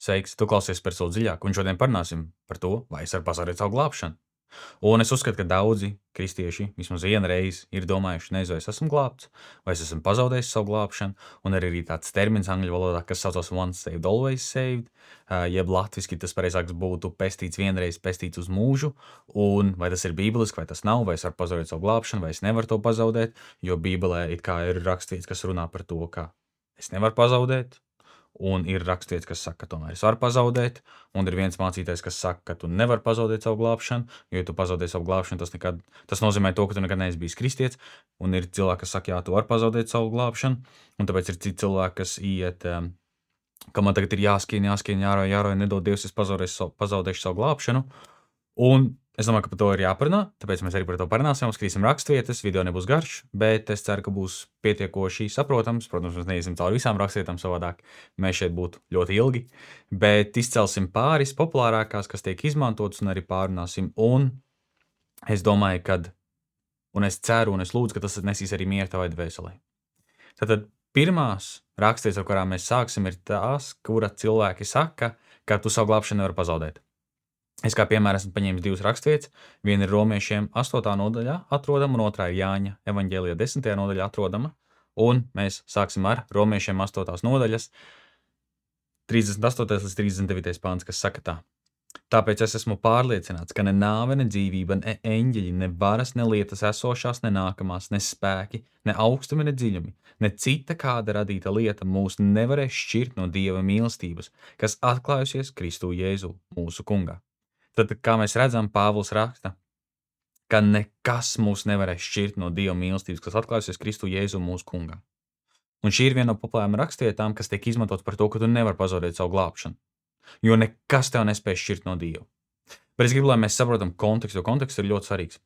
Sveiks, tu klausies par savu dziļāk, un šodien parunāsim par to, vai es varu pazaudēt savu glābšanu. Un es uzskatu, ka daudzi kristieši vismaz vienu reizi ir domājuši, nezinu, vai es esmu glābts, vai es esmu pazaudējis savu glābšanu, un arī tāds termins angļu valodā, kas saucas once saved, always saved, jeb latviski tas pareizāks būtu pestīts vienreiz, pestīts uz mūžu, un vai tas ir bībeliski, vai tas nav, vai es varu pazaudēt savu glābšanu, vai es nevaru to pazaudēt, jo bībelē it kā ir rakstīts, kas runā par to, ka es nevaru pazaudēt. Un ir rakstīts, kas saka, ka tomēr es varu pazaudēt, un ir viens mācītājs, kas saka, ka tu nevari pazaudēt savu glābšanu, jo, ja tu pazaudē savu glābšanu, tas nozīmē to, ka tu nekad neesi bijis kristietis, un ir cilvēki, kas saka, jā, tu vari pazaudēt savu glābšanu, un tāpēc ir citi cilvēki, kas iet, ka man tagad ir jāskrien, jārauj, nedod Dievs, es pazaudēšu savu glābšanu, un es domāju, ka par to ir jāparunā, tāpēc mēs arī par to parunāsim, uzskatīsim raksturvietas, video nebūs garš, bet es ceru, ka būs pietiekoši saprotams. Protams, mēs neiesim cauri visām raksturvietām savādāk, mēs šeit būtu ļoti ilgi, bet izcelsim pāris populārākās, kas tiek izmantotas, un arī pārunāsim. Un es domāju, un es ceru, un es lūdzu, ka tas nesīs arī mieru tavai dvēselē. Tātad pirmās raksturvietas, ar kurām mēs sāksim, ir tās, kura cilvēki saka, ka tu savu glābšanu nevari pazaudēt. Es kā piemēram esmu paņēmis divas raksturvietas. Viena ir Romiešiem 8. nodaļā atrodama, un otrā ir Jāņa evaņģēlijā 10. nodaļā atrodama. Un mēs sāksim ar Romiešiem 8. nodaļas 38. līdz 39. pāns, kas saka tā. Tāpēc es esmu pārliecināts, ka ne nāve, ne dzīvība, ne eņģeļi, ne varas, ne lietas esošās, ne nākamās, ne spēki, ne augstumi, ne dziļumi, ne cita kāda radīta lieta mūs nevarēs šķirt no Dieva mīlestības, kas atklājusies Kristu Jēzu, mūsu kungā. Tad, kā mēs redzam, Pāvils raksta, ka nekas mūs nevarēs šķirt no Dieva mīlestības, kas atklājusies Kristu Jēzu mūsu kungā. Un šī ir viena no populārām rakstvietām, kas tiek izmantot par to, ka tu nevari pazaudēt savu glābšanu, jo nekas tev nespēj šķirt no Dieva. Bet es gribu, lai mēs saprotam kontekstu, jo konteksts ir ļoti svarīgs.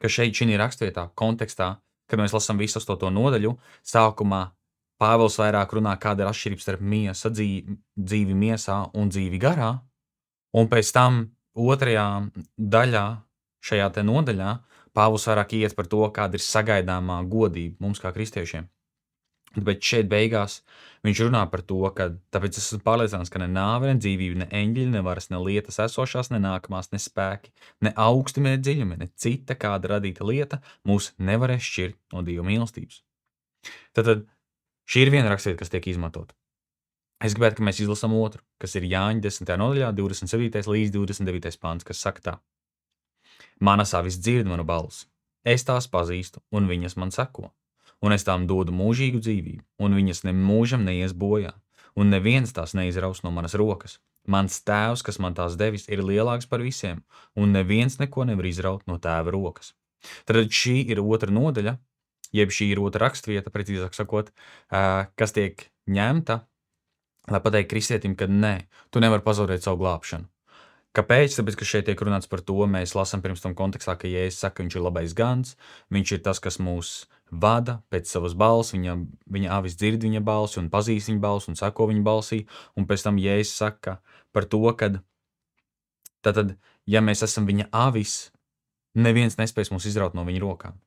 Ka šeit šī rakstvietā, kontekstā, kad mēs lasām visu 8. nodaļu, sākumā Pāvils vairāk runā, kāda ir atšķirība starp dzīvi miesā un dzīvi garā. Un pēc tam otrajā daļā, šajā te nodaļā, Pāvils vairāk iet par to, kāda ir sagaidāmā godība mums kā kristiešiem. Bet šeit beigās viņš runā par to, ka tāpēc es esmu pārliecināts, ka ne nāve, ne dzīvība, ne eņģeļi, ne varas, ne lietas esošās, ne nākamās, ne spēki, ne augstumi, ne dziļumi, ne cita kāda radīta lieta mūs nevarēs šķirt no Dieva mīlestības. Tad šī ir viena rakstvieta, kas tiek izmantota. Es gribētu, ka mēs izlasām otru, kas ir Jāņa 10. nodaļā, 27. līdz 29. pāns, kas saka tā. Manas avis dzird manu balsi, es tās pazīstu, un viņas man seko, un es tām dodu mūžīgu dzīvību, un viņas nemūžam neies bojā, un neviens tās neizraus no manas rokas. Mans tēvs, kas man tās devis, ir lielāks par visiem, un neviens neko nevar izraut no tēva rokas. Tad šī ir otra nodaļa, jeb šī ir otra rakstvieta, precīzāk sakot, kas tiek ņemta, lai pateiktu kristietim, ka nē, tu nevari pazaudēt savu glābšanu. Kāpēc? Tāpēc, ka šeit tiek runāts par to, mēs lasām pirms tam kontekstā, ka Jēzus saka, ka viņš ir labais gans, viņš ir tas, kas mūs vada pēc savas balss, viņa avis dzird viņa balsi un pazīst viņa balsi un seko viņa balsī, un pēc tam Jēzus saka par to, ka tad, ja mēs esam viņa avis, neviens nespēs mūs izraut no viņa rokām.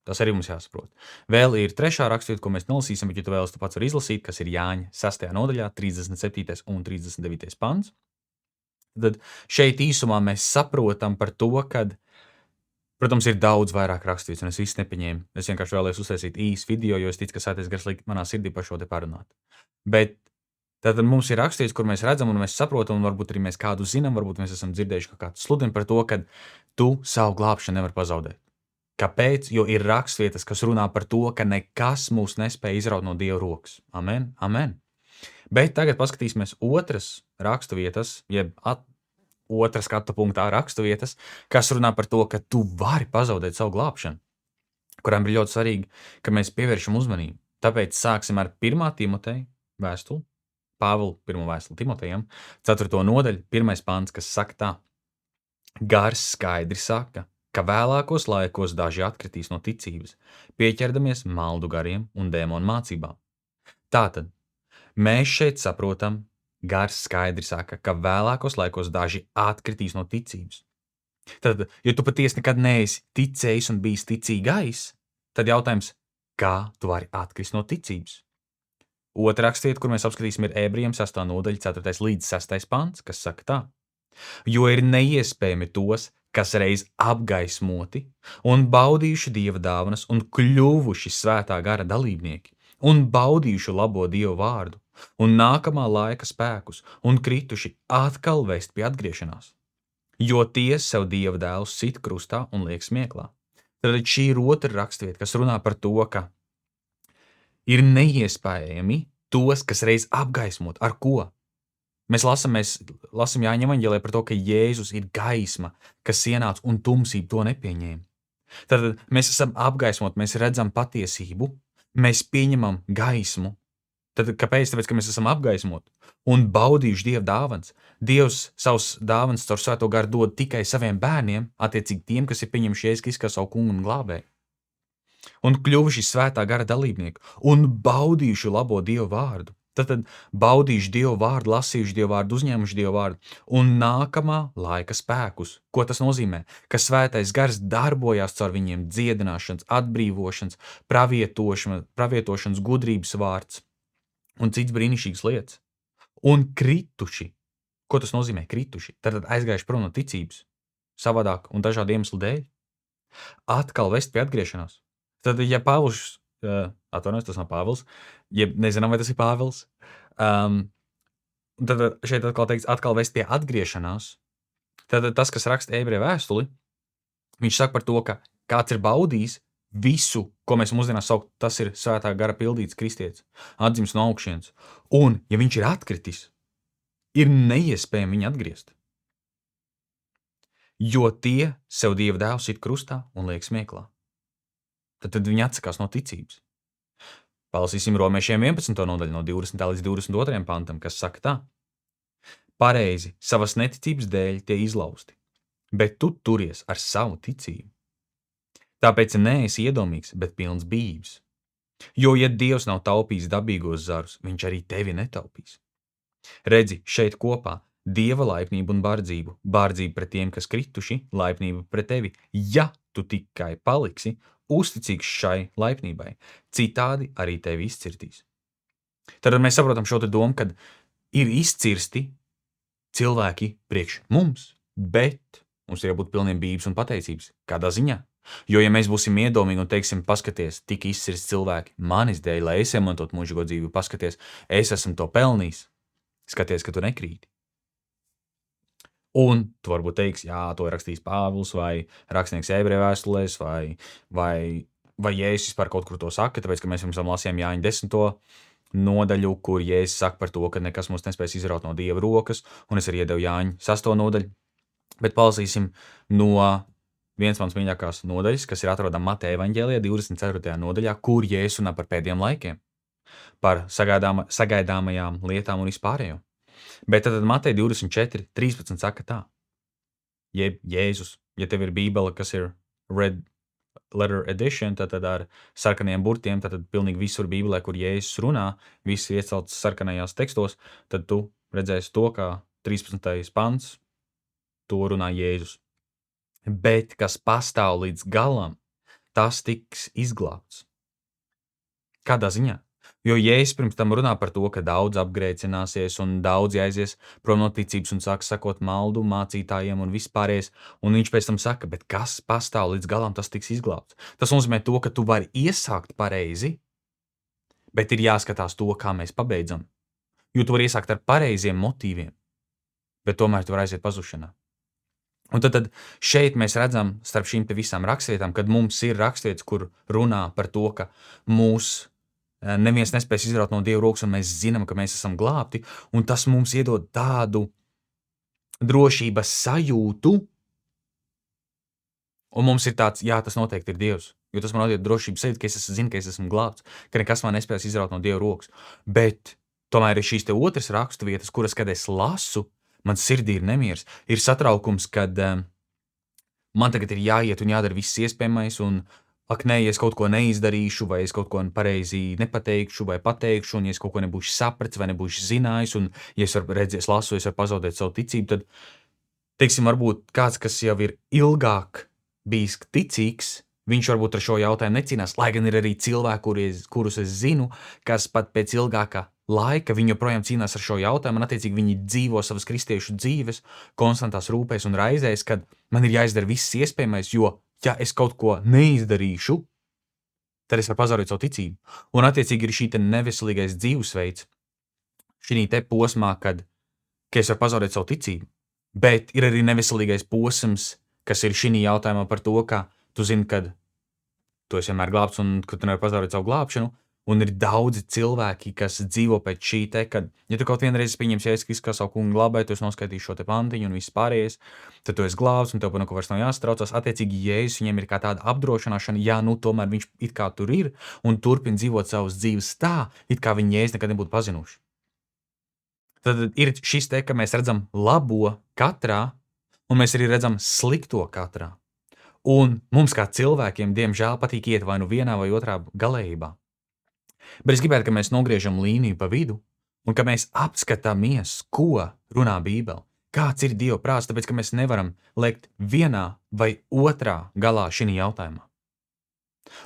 Tas arī mums jāsaprot. Vēl ir trešā rakstvieta, ko mēs nelasīsim, bet, ja tu vēlas, tu pats vari izlasīt, kas ir Jāņa 6. nodaļā, 37. un 39. pants. Tad šeit īsumā mēs saprotam par to, ka, protams, ir daudz vairāk rakstvietas, un es visu nepaņēmu. Es vienkārši vēlējos uztaisīt īsu video, jo es ticu, ka Svētais Gars liek manā sirdī par šo te parunāt. Bet tad mums ir rakstvietas, kur mēs redzam un mēs saprotam, un varbūt arī mēs kādu zinām, varbūt mēs esam dzirdējuši, ka kāds sludina par to, ka tu savu glābšanu nevar pazaudēt. Kāpēc? Jo ir rakstvietas, kas runā par to, ka nekas mūs nespēja izraut no Dieva rokas. Amen, amen. Bet tagad paskatīsimies otras raksturvietas, jeb otra skatu punktā raksturvietas, kas runā par to, ka tu vari pazaudēt savu glābšanu, kurām ir ļoti svarīgi, ka mēs pievēršam uzmanību. Tāpēc sāksim ar 1. Timoteja vēstuli, Pāvila 1. vēstuli Timotejam, 4. nodaļu, 1. pants, kas saka tā. Gars skaidri saka, ka vēlākos laikos daži atkritīs no ticības, pieķerdamies maldu gariem un dēmonu mācībām. Tātad, mēs šeit saprotam, Gars skaidri saka, ka vēlākos laikos daži atkritīs no ticības. Tad, ja tu patiesi nekad neesi ticējis un bijis ticīgais, tad jautājums, kā tu vari atkrist no ticības? Otra rakstvieta, kur mēs apskatīsim, ir Ebrejiem 6. nodaļa, 4. līdz 6. pants, kas saka tā: jo ir neiespējami tos, kas reiz apgaismoti un baudījuši Dieva dāvanas un kļuvuši svētā gara dalībnieki un baudījuši labo Dievu vārdu un nākamā laika spēkus un krituši atkal vest pie atgriešanās, jo tie sev Dieva dēlus sit krustā un liek smieklā. Tad šī ir otra rakstvieta, kas runā par to, ka ir neiespējami tos, kas reiz apgaismot. Ar ko? Mēs lasām Jāņa evaņģēlijā par to, ka Jēzus ir gaisma, kas ienāca un tumsība to nepieņēma. Tad mēs esam apgaismoti, mēs redzam patiesību, mēs pieņemam gaismu. Tad kāpēc? Tāpēc, ka mēs esam apgaismoti un baudījuši Dieva dāvanas. Dievs savus dāvanas caur Svēto garu dod tikai saviem bērniem, attiecīgi tiem, kas ir pieņemši Jēzu Kristu kā savu kungu un glābēju. Un kļuvuši svētā gara dalībnieki un baudījuši labo Dievu vārdu. Tad baudījuši Dievu vārdu, lasījuši Dievu vārdu, uzņēmuši Dievu vārdu un nākamā laika spēkus. Ko tas nozīmē? Ka svētais gars darbojās caur viņiem dziedināšanas, atbrīvošanas, pravietošanas, gudrības vārds un cits brīnišķīgas lietas. Un krituši. Ko tas nozīmē? Krituši. Tad aizgājuši prom no ticības, savādāk un dažādu iemeslu dēļ. Atkal vest pie atgriešanās. Tad, ja Pāvils, atvainojos, tas nav Pāvils, ja nezinām, vai tas ir Pāvils, tad šeit atkal teikts, atkal vest pie atgriešanās, tad tas, kas raksta Ebreju vēstuli, viņš saka par to, ka kāds ir baudījis visu, ko mēs mūsdienās saukt, tas ir svētā gara pildīts kristietis, atdzims no augšienes, un, ja viņš ir atkritis, ir neiespējami viņu atgriezt. Jo tie sev Dieva dēlu sit krustā un liek smieklā. Tad viņi atsakās no ticības. Palasīsim Romiešiem 11. nodaļu no 20. līdz 22. pantam, kas saka tā: pareizi savas neticības dēļ tie izlausti, bet tu turies ar savu ticību. Tāpēc neesi iedomīgs, bet pilns bijības. Jo, ja Dievs nav taupījis dabīgos zarus, viņš arī tevi netaupīs. Redzi, šeit kopā Dieva laipnību un bardzību, bardzību pret tiem, kas krituši, laipnību pret tevi, ja tu tikai paliksi uzticīgs šai laipnībai, citādi arī tevi izcirtīs. Tad mēs saprotam šo domu, kad ir izcirsti cilvēki priekš mums, bet mums ir jābūt pilniem bijības un pateicības. Kādā ziņā? Jo, ja mēs būsim iedomīgi un teiksim, paskaties, tik izcirsti cilvēki manis dēļ, lai es iemantot mūžīgo dzīvi, paskaties, es esmu to pelnījis, skaties, ka tu nekrīti. Un tu varbūt teiksi, jā, to ir rakstījis Pāvils vai rakstnieks Ebreju vēstulēs vai Jēzus vispār kaut kur to saka, tāpēc, ka mēs jums lasījām Jāņa 10. nodaļu, kur Jēzus saka par to, ka nekas mūs nespēs izraut no Dieva rokas, un es arī iedevu Jāņa 6. nodaļu, bet palasīsim no viens mans mīļākās nodaļas, kas ir atrodama Mateja evaņģēlijā 24. nodaļā, kur Jēzus runā par pēdējiem laikiem, par sagaidāmajām lietām un vispārējo. Bet tad Mateja 24, 13 saka tā: Jēzus, ja tev ir bībele, kas ir red letter edition, tad ar sarkanajiem burtiem, tad pilnīgi visur bībelē, kur Jēzus runā, viss ir iecelts sarkanajās tekstos, tad tu redzēsi to, kā 13. pants, to runā Jēzus. Bet kas pastāv līdz galam, tas tiks izglābts. Kādā ziņā? Jo Jēzus pirms tam runā par to, ka daudz apgrēcināsies un daudzi aizies prom no ticības un sāks sakot maldu mācītājiem un vispārējais, un viņš pēc tam saka, bet kas pastāv līdz galam, tas tiks izglābts. Tas nozīmē to, ka tu vari iesākt pareizi, bet ir jāskatās to, kā mēs pabeidzam. Jo tu vari iesākt ar pareiziem motīviem, bet tomēr tu vari aiziet pazušanā. Un tad šeit mēs redzam starp šīm te visām rakstvietām, kad mums ir rakstvietas, kur runā par to, ka mūs neviens nespēs izraut no Dieva rokas, un mēs zinām, ka mēs esam glābti, un tas mums iedod tādu drošības sajūtu, un mums ir tāds, jā, tas noteikti ir Dievs, jo tas man iedod drošības sajūtu, ka es zinu, ka es esmu glābts, ka nekas man nespēs izraut no Dieva rokas. Bet tomēr ir šīs te otras rakstu vietas, kuras, kad es lasu, man sirdī ir nemiers, ir satraukums, kad man tagad ir jāiet un jādara viss iespējamais, un ak, nē, ja es kaut ko neizdarīšu, vai es kaut ko pareizi nepateikšu, vai pateikšu, un ja es kaut ko nebūšu sapratis, vai nebūšu zinājis, un ja es varu redzēt, lasu, es varu pazaudēt savu ticību, tad, teiksim, varbūt kāds, kas jau ir ilgāk bijis ticīgs, Viņš varbūt ar šo jautājumu necīnās, lai gan ir arī cilvēki, kurus es zinu, kas pat pēc ilgākā laika viņi joprojām cīnās ar šo jautājumu, un attiecīgi viņi dzīvo savas kristiešu dzīves, konstantās rūpēs un raizēs, kad man ir jāizdara viss iespējamais, jo, ja es kaut ko neizdarīšu, tad es varu pazaudēt savu ticību. Un attiecīgi ir šī neveselīgais dzīvesveids, šī te posmā, kad es varu pazaudēt savu ticību, bet ir arī neveselīgais posms, kas ir šī jautājumā par to, ka tu zini, kad tu esi vienmēr glābts un ka tu nevari pazaudēt savu glābšanu, un ir daudzi cilvēki, kas dzīvo pēc šī te, kad, ja tu kaut vienreiz pieņemsi Jēzus Kristus kā savu kungu glābēju, tu esi noskaitījis šo te pantiņu un viss pārējais, tad tu esi glābts un tev par neko vairs nav jāsatraucās. Attiecīgi Jēzus viņiem ir kā tāda apdrošināšana, ja nu tomēr viņš it kā tur ir un turpina dzīvot savas dzīves tā, it kā viņi Jēzus nekad nebūtu pazinuši. Tad ir šis te, ka mēs redzam labo katrā, un mēs arī redzam slikto katrā. Un mums kā cilvēkiem, diemžēl, patīk iet vai nu vienā vai otrā galējībā. Bet es gribētu, ka mēs nogriežam līniju pa vidu un ka mēs apskatāmies, ko runā Bībele, kāds ir Dieva prāts, tāpēc, ka mēs nevaram liekt vienā vai otrā galā šī jautājumā.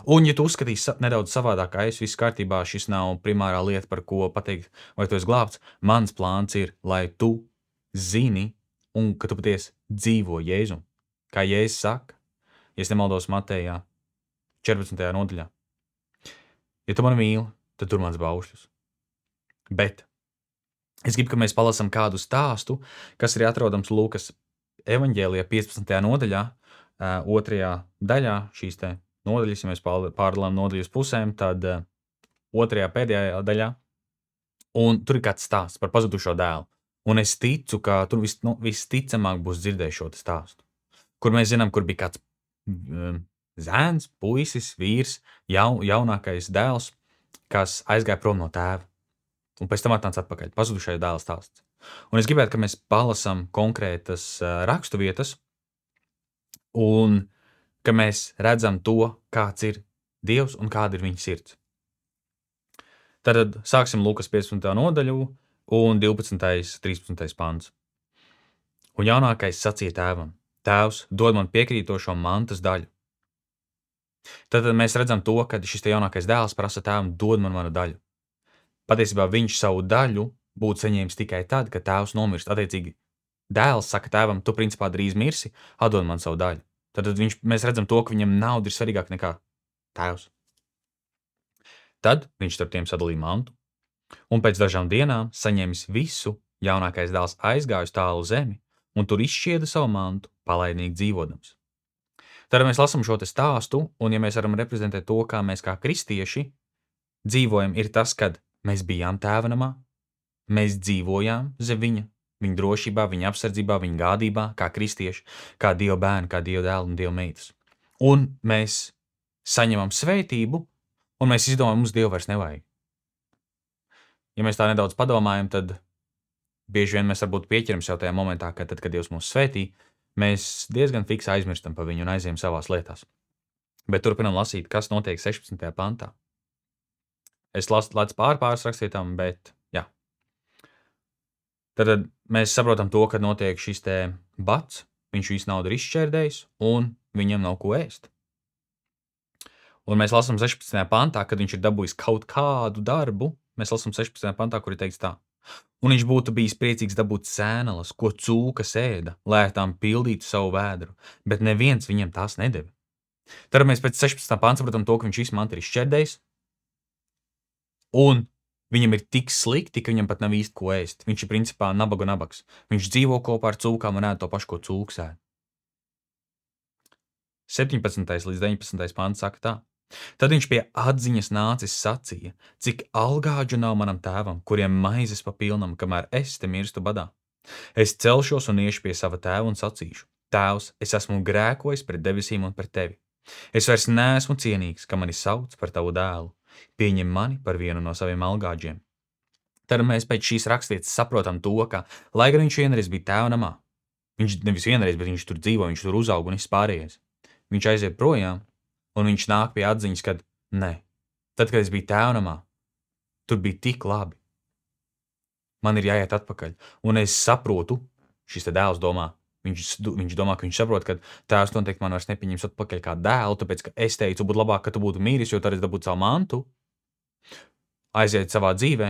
Un, ja tu uzskatīsi nedaudz savādāk, ka viss kārtībā, šis nav primārā lieta, par ko pateikt, vai tu esi glābts, mans plāns ir, lai tu zini un ka tu patiesi dzīvo Jēzum. Kā Jēzus saka, ja es nemaldos Matejā 14. nodaļā. Ja tu mani mīli, tad tur mans baušļus. Bet es gribu, ka mēs palasam kādu stāstu, kas ir atrodams Lūkas evaņģēlijā 15. nodaļā, 2. daļā šīs te nodaļas, ja mēs pārdalām nodaļas pusēm, tad 2. pēdējā daļā, un tur ir kāds stāsts par pazudušo dēlu. Un es ticu, ka tur visticamāk būs dzirdējis šo stāstu, kur mēs zinām, kur bija kāds zēns, puisis, vīrs, jaunākais dēls, kas aizgāja prom no tēva. Un pēc tam atnāca atpakaļ. Pazudušais dēla stāsts. Un es gribētu, ka mēs palasam konkrētas raksturvietas un ka mēs redzam to, kāds ir Dievs un kāda ir viņa sirds. Tad sāksim Lūkas 15. nodaļu un 12. 13. pants. Un jaunākais sacīja tēvam: Tēvs, dod man piekrītošo mantas daļu. Tad mēs redzam to, ka šis te jaunākais dēls prasa tēvam: dod man manu daļu. Patiesībā viņš savu daļu būtu saņēmis tikai tad, kad tēvs nomirst. Attiecīgi, dēls saka tēvam: tu principā drīz mirsi, atdod man savu daļu. Tad mēs redzam to, ka viņam nauda ir svarīgāka nekā tēvs. Tad viņš starp tiem sadalīja mantu, un pēc dažām dienām saņēmis visu, jaunākais dēls aizgāja uz tālu zemi, un tur izšķieda savu mantu, palaidnīgi dzīvodams. Tad mēs lasām šo te stāstu, un ja mēs varam reprezentēt to, kā mēs kā kristieši dzīvojam, ir tas, kad mēs bijām tēva namā, mēs dzīvojām zem viņa drošībā, viņa apsardzībā, viņa gādībā, kā kristieši, kā Dieva bērni, kā Dieva dēli un Dieva meitas. Un mēs saņemam svētību, un mēs izdomājam, mums Dievu vairs nevajag. Ja mēs tā nedaudz padomājam, tad bieži vien mēs varbūt pieķeram sev tajā momentā, ka tad, kad Dievs mūs svētī, mēs diezgan fiksi aizmirstam par viņu un aizējam savās lietās. Bet turpinam lasīt, kas notiek 16. pantā. Es laicu pāris rakstvietām, bet jā. Tad mēs saprotam to, ka notiek šis te bats, viņš visu naudu ir izšķērdējis, un viņam nav ko ēst. Un mēs lasām 16. pantā, kad viņš ir dabūjis kaut kādu darbu, mēs lasām 16. pantā, kur ir teikts tā: un viņš būtu bijis priecīgs dabūt sēnelas, ko cūkas ēda, lai tām pildītu savu vēdru, bet neviens viņam tās nedeva. Tad mēs pēc 16. pantā saprotam to, ka viņš visu mantu ir izšķērdējis, un viņam ir tik slikti, ka viņam pat nav īsti ko ēst. Viņš ir principā nabaks. Viņš dzīvo kopā ar cūkām un ēd to pašu, ko cūks ēd. 17. līdz 19. pants saka tā: tad viņš pie atziņas nācis sacīja: cik algāģu nav manam tēvam, kuriem maizes pa pilnam, kamēr es te mirstu badā. Es celšos un iešu pie sava tēva un sacīšu: Tēvs, es esmu grēkojis pret debesīm un pret tevi. Es vairs neesmu cienīgs, ka mani sauc par tavu dēlu. Pieņem mani par vienu no saviem algāģiem. Tad mēs pēc šīs rakstvietas saprotam to, ka, lai gan viņš vienreiz bija tēva namā, viņš nevis vienreiz, bet viņš tur dzīvo, viņš tur uzaug un viss pārējais. Viņš aiziet projām, un viņš nāk pie atziņas, ka nē, tad, kad es biju tēva namā, tur bija tik labi. Man ir jāiet atpakaļ, un es saprotu, šis te dēls domā, Viņš domā, ka viņš saprot, ka tēvs noteikti man vairs nepieņems atpakaļ kā dēlu, tāpēc, ka es teicu, būtu labāk, ka tu būtu mīris, jo tad es dabūtu savu mantu, aiziet savā dzīvē.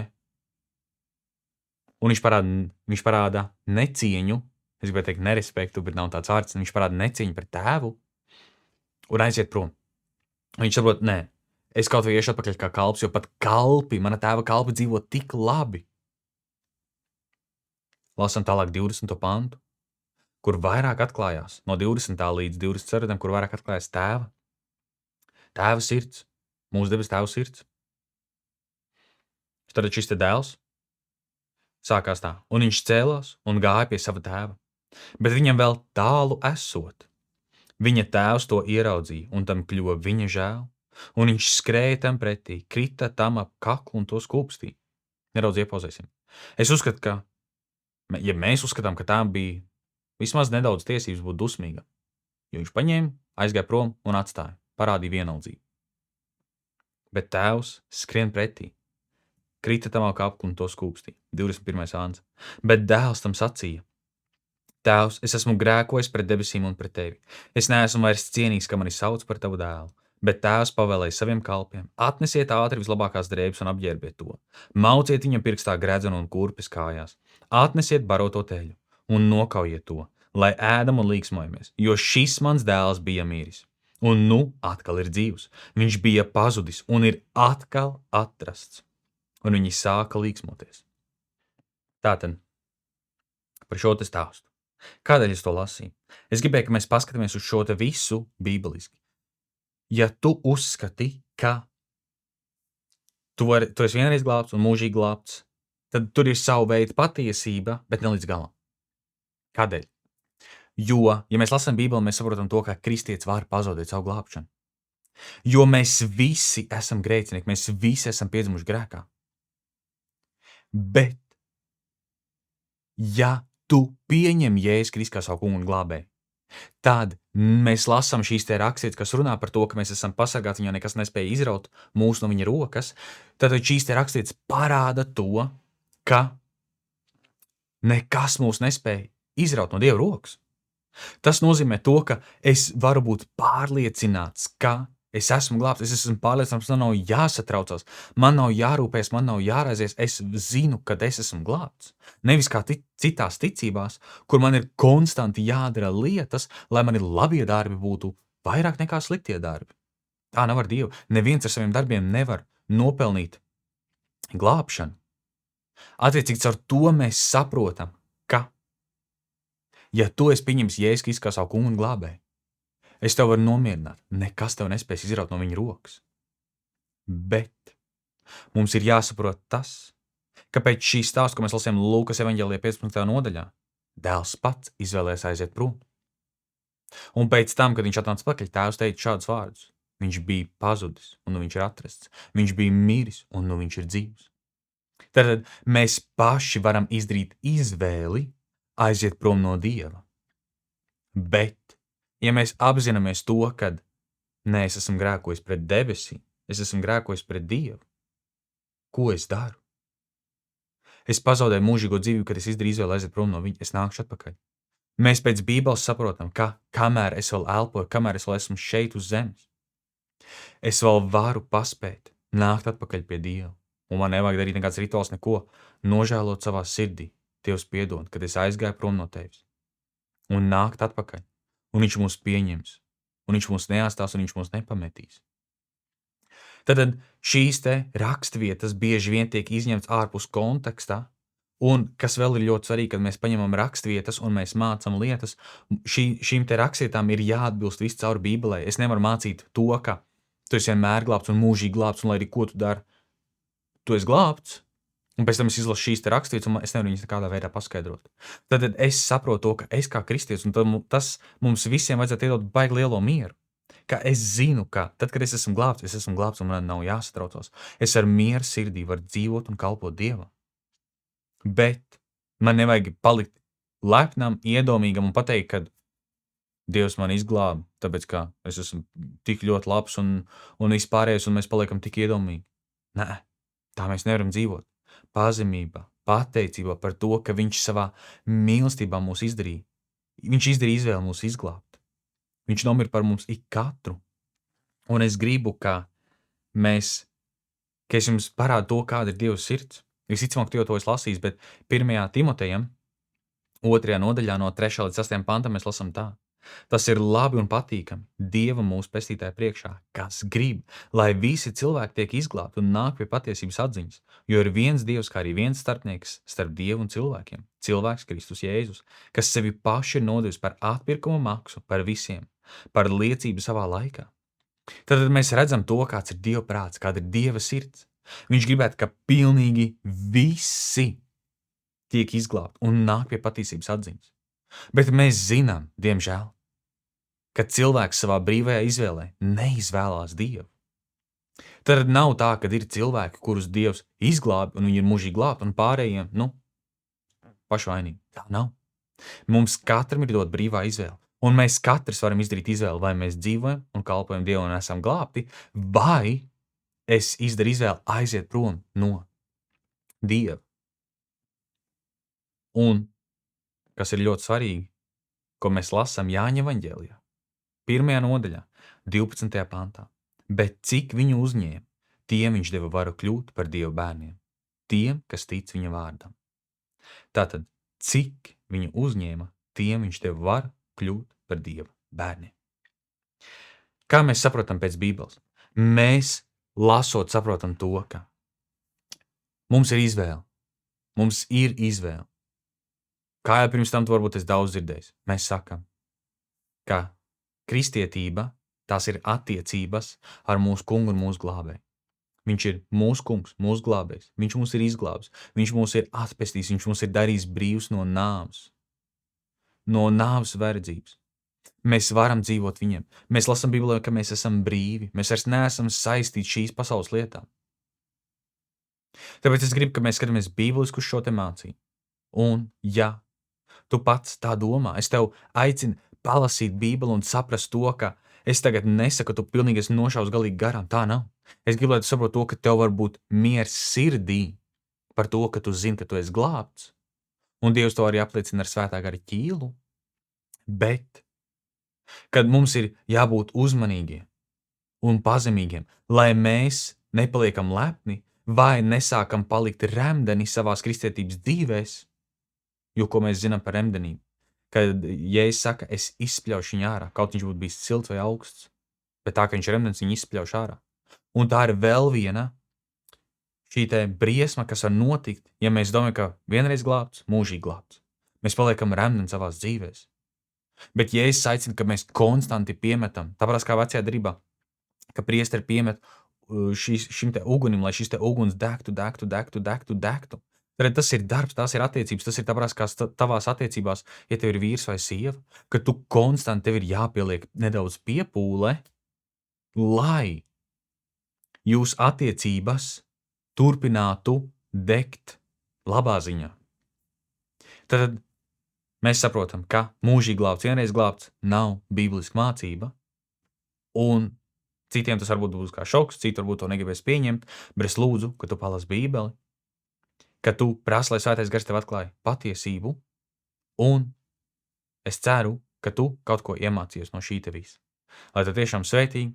Un viņš parāda necieņu, es gribēju teikt nerespektu, bet nav tāds vārds, viņš parāda necieņu pret tēvu un aiziet prom. Viņš saprot, nē, es kaut vai iešu atpakaļ kā kalps, jo pat mana tēva kalpi dzīvo tik labi. Lasam tālāk 20. pantu, kur vairāk atklājās, no 20. līdz 24. kur vairāk atklājās tēva sirds, mūsu debes tēva sirds. Tad šis te dēls sākās tā, un viņš cēlās un gāja pie sava tēva, bet viņam vēl tālu esot. Viņa tēvs to ieraudzīja, un tam kļuva viņa žēl, un viņš skrēja tam pretī, krita tam ap kaklu un to skūpstīja. Nedaudz iepauzēsim. Es uzskatu, ka, ja mēs uzskatām, ka tā bija vismaz nedaudz tiesības būt dusmīga, jo viņš paņēma, aizgāja prom un atstāja, parādīja vienaldzību. Bet tēvs skrien pretī, krita tam ap kaklu un to skūpstīja. 21. āns. Bet dēls tam sacīja: Tēvs, es esmu grēkojis pret debesīm un pret tevi. Es neesmu vairs cienīgs, ka mani sauc par tavu dēlu. Bet tēvs pavēlēja saviem kalpiem: atnesiet ātri vislabākās drēbes un apģērbiet to. Mauciet viņam pirkstā gredzenu un kurpes kājās. Atnesiet baroto teļu un nokaujiet to, lai ēdam un līksmojamies, jo šis mans dēls bija miris. Un nu atkal ir dzīvs. Viņš bija pazudis un ir atkal atrasts. Un viņi sāka līksmoties. Tātad, par šo te stāstu. Kādēļ es to lasīju? Es gribēju, ka mēs paskatāmies uz šo te visu bībeliski. Ja tu uzskati, ka tu esi vienreiz glābts un mūžīgi glābts, tad tur ir savu veidu patiesība, bet ne līdz galam. Kādēļ? Jo, ja mēs lasām Bībeli, mēs saprotam to, ka kristietis var pazaudēt savu glābšanu. Jo mēs visi esam grēcinieki, mēs visi esam piedzimuši grēkā. Bet, ja tu pieņem Jēzus Kristu kā savu kungu un glābēju, tad mēs lasām šīs te rakstītes, kas runā par to, ka mēs esam pasargāti, viņā nekas nespēja izraut mūs no viņa rokas, tad šīs te rakstītes parāda to, ka nekas mūs nespēja izraut no Dieva rokas. Tas nozīmē to, ka es varu būt pārliecināts, ka es esmu glābts, es esmu pārliecināts, man nav jāsatraucās, man nav jārūpēs, man nav jāraizies, es zinu, kad es esmu glābts. Nevis kā citās ticībās, kur man ir konstanti jādara lietas, lai mani labie darbi būtu vairāk nekā sliktie darbi. Tā nav ar Dievu. Neviens ar saviem darbiem nevar nopelnīt glābšanu. Attiecīgi caur to mēs saprotam, ka, ja tu esi pieņems Jēzus Kristu kā savu kungu un glābēju, es tev varu nomierināt, nekas tev nespēs izraut no viņa rokas. Bet mums ir jāsaprot tas, ka pēc šī stāsta, ko mēs lasījām Lūkas evaņģēlijā 15. nodaļā, dēls pats izvēlējās aiziet prom. Un pēc tam, kad viņš atnāca pakaļ, tēvs teica šādus vārdus: viņš bija pazudis, un nu viņš ir atrasts. Viņš bija miris, un nu viņš ir dzīvs. Tad mēs paši varam izdarīt izvēli aiziet prom no Dieva. Bet, ja mēs apzināmies to, ka es esmu grēkojis pret debesīm, es esmu grēkojis pret Dievu, ko es daru? Es pazaudēju mūžīgo dzīvību, kad es izdarīju izvēli aiziet prom no viņa, es nākšu atpakaļ. Mēs pēc Bībeles saprotam, ka kamēr es vēl elpoju, kamēr es vēl esmu šeit uz zemes, es vēl varu paspēt nākt atpakaļ pie Dieva. Un man nevajag darīt nekāds rituāls, neko, nožēlot savā sirdī. Dievs piedod, kad es aizgāju prom no tevis. Un nākt atpakaļ. Un viņš mūs pieņems. Un viņš mūs neatstās un viņš mūs nepametīs. Tad šīs te rakstvietas bieži vien tiek izņemts ārpus kontekstā. Un kas vēl ir ļoti svarīgi, kad mēs paņemam rakstvietas un mēs mācam lietas, šīm te rakstvietām ir jāatbilst viss caur Bībelē. Es nevaru mācīt to, ka tu esi vienmēr glābts un mūžīgi glābts, un lai arī ko tu dari, tu esi glābts. Un pēc tam es izlasu šīs te rakstvietas, un es nevaru viņas nekādā veidā paskaidrot. Tad es saprotu to, ka es kā kristietis, un tas mums visiem vajadzētu iedot baigi lielo mieru. Ka es zinu, ka tad, kad es esmu glābts, un man nav jāsatraucos. Es ar mieru sirdī varu dzīvot un kalpot Dievam. Bet man nevajag palikt lepnam, iedomīgam un pateikt, ka Dievs man izglāba, tāpēc ka es esmu tik ļoti labs un vispārējais, un mēs paliekam tik iedomīgi. Nē, tā mēs nevaram dzīvot. Pazemībā, pateicībā par to, ka viņš savā mīlestībā mūs izdarīja Viņš izdarīja izvēli mūs izglābt. Viņš nomira par mums ik katru. Un es gribu, ka es jums parādu to, kāda ir Dieva sirds. Visticamāk, tu jau to esi lasījis, bet 1. Timotejam, 2. nodaļā no 3. līdz 8. pantam mēs lasām tā. Tas ir labi un patīkami Dieva mūsu pestītāja priekšā, kas grib, lai visi cilvēki tiek izglābti un nāk pie patiesības atziņas, jo ir viens Dievs, kā arī viens starpnieks starp Dievu un cilvēkiem, cilvēks Kristus Jēzus, kas sevi paši ir nodevis par atpirkuma maksu par visiem, par liecību savā laikā. Tad mēs redzam to, kāds ir Dieva prāts, kāda ir Dieva sirds. Viņš gribētu, ka pilnīgi visi tiek izglābti un nāk pie patiesības atziņas. Bet mēs zinām, diemžēl, ka cilvēks savā brīvajā izvēlē neizvēlās Dievu. Tad nav tā, ka ir cilvēki, kurus Dievs izglābi un viņi ir mūžīgi glābti un pārējiem, pašvainīgi. Tā nav. Mums katram ir dot brīvā izvēle. Un mēs katrs varam izdarīt izvēli, vai mēs dzīvojam un kalpojam Dievu un esam glābti, vai es izdaru izvēli aiziet prom no Dieva. Un, kas ir ļoti svarīgi, ko mēs lasām Jāņa evaņģēlijā, 1. nodaļā, 12. pantā. Bet cik viņu uzņēma, tiem viņš deva varu kļūt par Dieva bērniem, tiem, kas tic viņa vārdam. Tātad, cik viņu uzņēma, tiem viņš deva varu kļūt par Dieva bērniem. Kā mēs saprotam pēc Bībeles? Mēs, lasot, saprotam to, ka mums ir izvēle. Mums ir izvēle. Kā jau pirms tam tu varbūt esi daudz dzirdējis, mēs sakam, ka kristietība, tās ir attiecības ar mūsu kungu un mūsu glābēju. Viņš ir mūsu kungs, mūsu glābējs. Viņš mūs ir izglābs. Viņš mūs ir atpestījis. Viņš mūs ir darījis brīvs no nāves. No nāves verdzības. Mēs varam dzīvot viņam. Mēs lasām Bībelē, ka mēs esam brīvi. Mēs vairs neesam saistīti šīs pasaules lietām. Tāpēc es gribu, ka mēs skatāmies bībeliski uz šo te mācību. Un, ja tu pats tā domā, es tev aicinu palasīt Bībeli un saprast to, ka es tagad nesaku, ka tu pilnīgi esi nošaus galīgi garām. Tā nav. Es gribu, lai tu saproti to, ka tev var būt miers sirdī par to, ka tu zini, ka tu esi glābts. Un Dievs to arī apliecina ar svētā gara ķīlu. Bet, kad mums ir jābūt uzmanīgiem un pazemīgiem, lai mēs nepaliekam lepni vai nesākam palikt remdeni savās kristietības dzīvēs, jo ko mēs zinām par remdenību? Kad Jēzus saka, es izspļaušu viņu ārā, kaut viņš būtu bijis silts vai augsts, bet tā, ka viņš ir remdens, viņu izspļauš ārā. Un tā ir vēl viena šī te briesma, kas var notikt, ja mēs domājam, ka vienreiz glābts, mūžīgi glābts. Mēs paliekam remdeni savās dzīvēs. Bet Jēzus aicina, ka mēs konstanti piemetam, tāpēc kā vecajā derībā, ka priesteri piemet šim te ugunim, lai šis te uguns degtu. Tad tas ir darbs, tās ir attiecības, tas ir tāpēc kā tavās attiecībās, ja tev ir vīrs vai sieva, ka tu konstanti tev ir jāpieliek nedaudz piepūle, lai jūs attiecības turpinātu degt labā ziņā. Tad mēs saprotam, ka mūžīgi glābts, vienreiz glābts nav bībeliska mācība, un citiem tas varbūt būs kā šoks, citi varbūt to negribēs pieņemt, bet es lūdzu, ka tu palasi Bībeli, ka tu prasi, lai svētais gars tev atklāja patiesību, un es ceru, ka tu kaut ko iemācījies no šī te visa. Lai tev tiešām svētīgi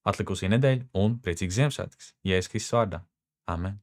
atlikusī nedēļa un priecīgs Ziemassvētks, Jēzus Kristus vārdā. Amen.